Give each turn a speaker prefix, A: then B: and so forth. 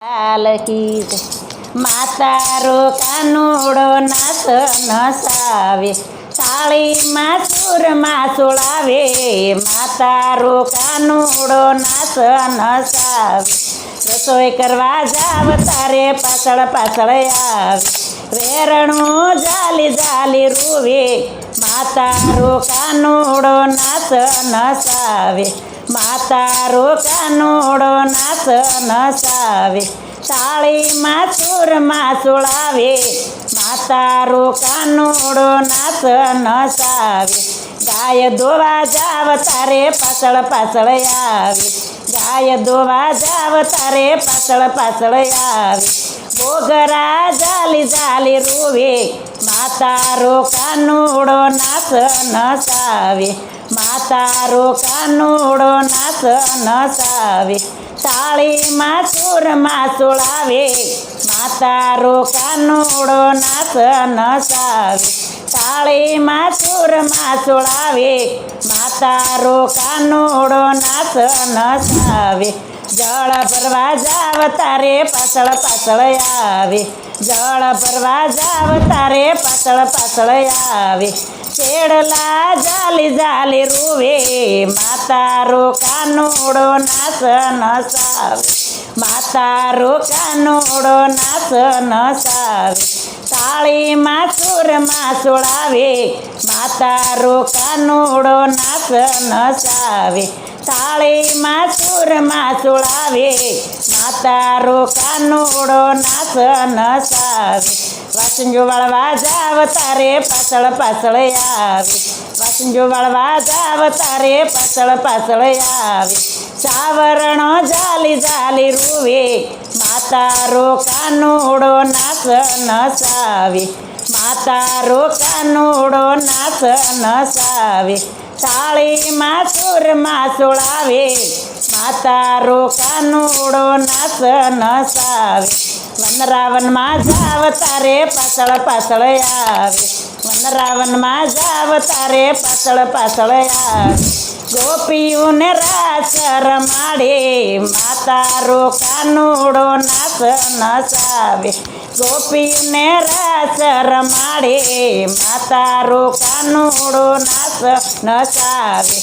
A: કી માતારો કાનુડો નાચ નસાવે થાળીમાં સૂરમાં સોળાવે માતારો કાનુડો નાચ નસાવે રસોઈ કરવા જાવ તારે પાછળ પાછળ આવે વેરણું જાલી જાલી રૂવે માતારો કાનુડો નાચ નસાવે માતારો કાનુડો નાચ નસાવે થાળીમાં સૂરમાં સોળાવે માતારો કાનુડો નાચ નસાવે ગાય દોવા જાવ તારે પાછળ પાછળ આવે ગાય દોવા જાવ તારે પાછળ પાછળ આવે બોગરા જાલી જાલી રૂવે માતારો કાનુડો નાચ નસાવે માતારો કાનુડો નાચ નસાવે થાળીમાં સૂરમાં સોળાવે માતારો કાનુડો નાચ નસાવે થાળીમાં સૂરમાં સોળાવે માતારો કાનુડો નાચ નસાવે જળ ભરવા જાવ તારે પાછળ પાછળ આવે જળ ભરવા જાવ તારે પાછળ પાછળ આવે ચેડલા જાલી જાલી રૂવે માતારો કાનુડો નાચ નસાવે માતારો કાનુડો નાચ નસાવે થાળીમાં સૂરમાં સોળાવે માતારો કાનુડો નાચ નસાવે થાળીમાં સૂરમાં સોળાવે માતારો કાનુડો નાચ નસાવે વાસંજો વાળવા જાવ તારે પાછળ પાછળ આવે વાસંજો વાળવા જાવ તારે પાછળ પાછળ આવે સાવરણો જાલી જાલી રૂવે માતારો કાનુડો નાચ નસાવે માતારો કાનુડો નાચ નસાવે થાળીમાં સૂરમાં સોળાવે માતારો કાનુડો નાચ નસાવે વનરાવનમાં જાવ તારે પાછળ પાછળ આવે વનરાવનમાં જાવ તારે પાછળ પાછળ આવે ગોપીઓને રાસ રમાડે માતારો કાનુડો નાચ નસાવે ગોપીઓને રાસ રમાડે માતારો કાનુડો નાચ નસાવે